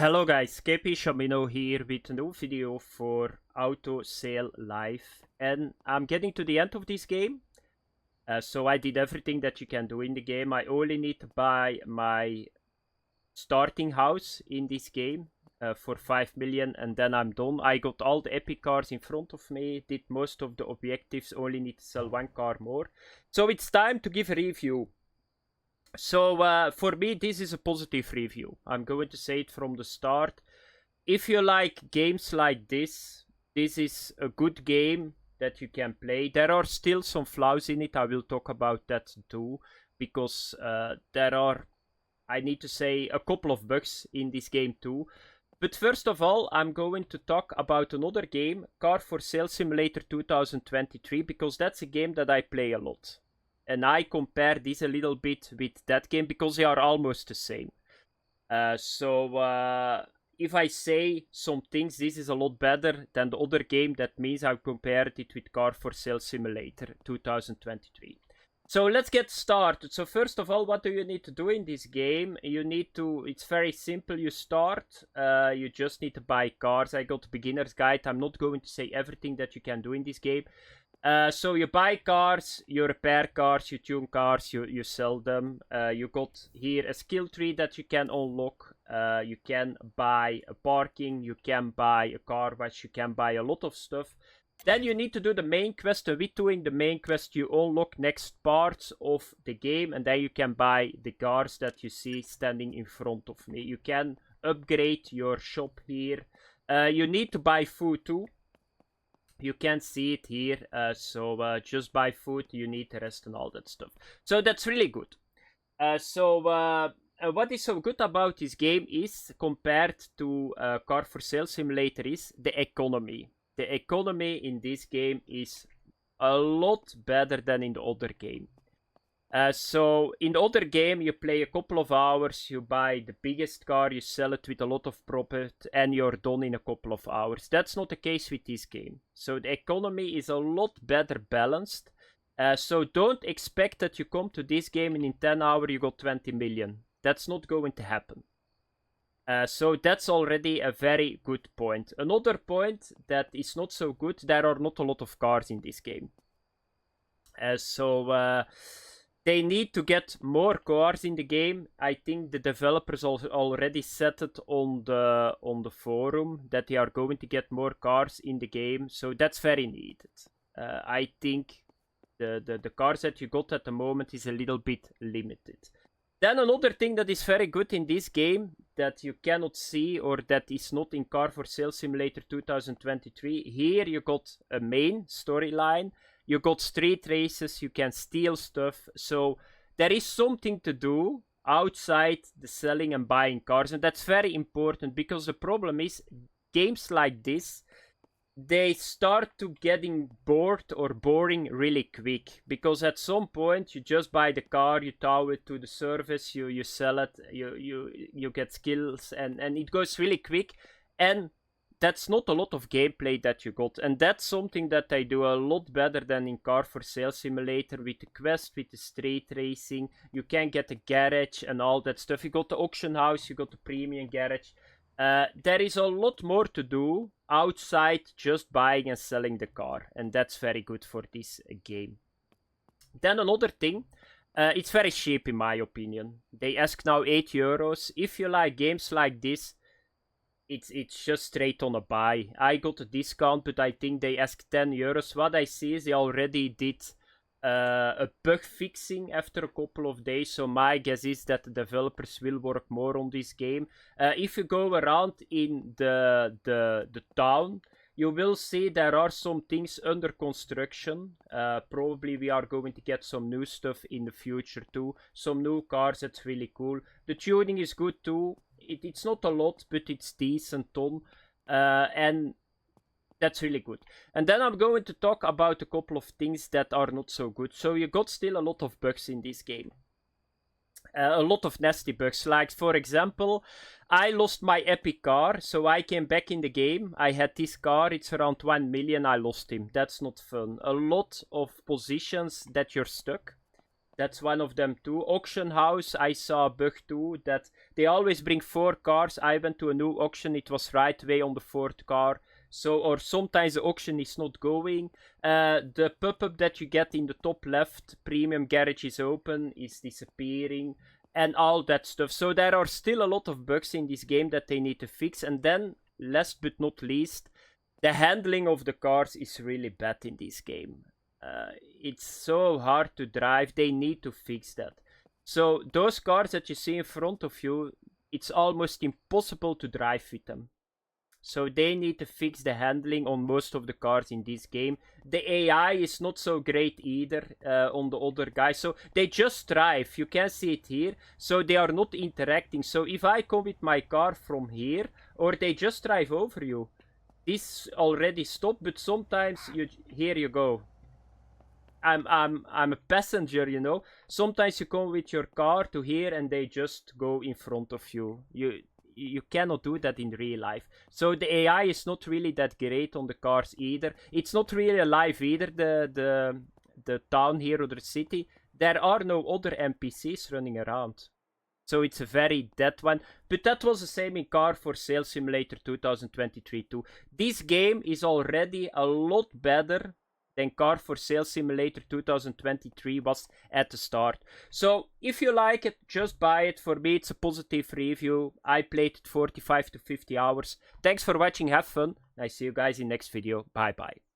Hello guys, KP Shamino here with a new video for Auto Sale Live, and I'm getting to the end of this game. So I did everything that you can do in the game. I only need to buy my starting house in this game for 5 million, and then I'm done. I got all the epic cars in front of me, did most of the objectives, only need to sell one car more. So it's time to give a review. So for me, this is a positive review. I'm going to say it from the start. If you like games like this is a good game that you can play. There are still some flaws in it. I will talk about that too, because there are, I need to say, a couple of bugs in this game too. But first of all, I'm going to talk about another game, Car for Sale Simulator 2023, because that's a game that I play a lot. And I compare this a little bit with that game because they are almost the same. So if I say some things, this is a lot better than the other game. That means I compared it with Car for Sale Simulator 2023. So let's get started. So first of all, what do you need to do in this game? You need to, it's very simple. You start, you just need to buy cars. I got beginner's guide. I'm not going to say everything that you can do in this game. So you buy cars, you repair cars, you tune cars, you sell them. You got here a skill tree that you can unlock. You can buy a parking, you can buy a car wash, you can buy a lot of stuff. Then you need to do the main quest, and with doing the main quest you unlock next parts of the game, and then you can buy the cars that you see standing in front of me. You can upgrade your shop here. You need to buy food too. You can see it here, so just buy food, you need the rest and all that stuff. So that's really good. What is so good about this game is, compared to Car for Sale Simulator, is the economy. The economy in this game is a lot better than in the other game. So in the other game, you play a couple of hours, you buy the biggest car, you sell it with a lot of profit, and you're done in a couple of hours. That's not the case with this game. So the economy is a lot better balanced. So don't expect that you come to this game and in 10 hours you got 20 million. That's not going to happen. So that's already a very good point. Another point that is not so good, there are not a lot of cars in this game. They need to get more cars in the game. I think the developers already set it on the forum that they are going to get more cars in the game. So that's very needed. I think the cars that you got at the moment is a little bit limited. Then another thing that is very good in this game that you cannot see, or that is not in Car for Sale Simulator 2023. Here you got a main storyline. You got street races, you can steal stuff. So there is something to do outside the selling and buying cars. And that's very important, because the problem is, games like this, they start to getting bored or boring really quick. Because at some point you just buy the car, you tow it to the service, you sell it, you get skills, and it goes really quick. And that's not a lot of gameplay that you got. And that's something that they do a lot better than in Car for Sale Simulator, with the quest, with the street racing. You can get a garage and all that stuff. You got the auction house, you got the premium garage. There is a lot more to do outside just buying and selling the car. And that's very good for this game. Then another thing. It's very cheap in my opinion. They ask now €8. If you like games like this, it's just straight on a buy. I got a discount, but I think they asked €10. What I see is they already did a bug fixing after a couple of days. So my guess is that the developers will work more on this game. If you go around in the town, you will see there are some things under construction. Probably we are going to get some new stuff in the future too. Some new cars, that's really cool. The tuning is good too. It's not a lot, but it's decent on. And that's really good. And then I'm going to talk about a couple of things that are not so good. So you got still a lot of bugs in this game. A lot of nasty bugs. Like, for example, I lost my epic car. So I came back in the game. I had this car. It's around 1 million. I lost him. That's not fun. A lot of positions that you're stuck. That's one of them too. Auction house, I saw a bug too, that they always bring 4 cars. I went to a new auction, it was right away on the 4th car. So, or sometimes the auction is not going. The pop-up that you get in the top left, premium garage is open, is disappearing, and all that stuff. So there are still a lot of bugs in this game that they need to fix. And then, last but not least, the handling of the cars is really bad in this game. It's so hard to drive. They need to fix that. So those cars that you see in front of you, it's almost impossible to drive with them. So they need to fix the handling on most of the cars in this game. The AI is not so great either on the other guys. So they just drive. You can see it here. So they are not interacting. So if I come with my car from here, or they just drive over you, this already stopped. But sometimes here you go. I'm a passenger, you know. Sometimes you come with your car to here and they just go in front of you. You cannot do that in real life. So the AI is not really that great on the cars either. It's not really alive either, the town here or the city. There are no other NPCs running around. So it's a very dead one. But that was the same in Car for Sale Simulator 2023 too. This game is already a lot better than Car for Sale Simulator 2023 was at the start. So if you like it, just buy it. For me, it's a positive review. I played it 45 to 50 hours. Thanks for watching. Have fun. I see you guys in next video. Bye bye.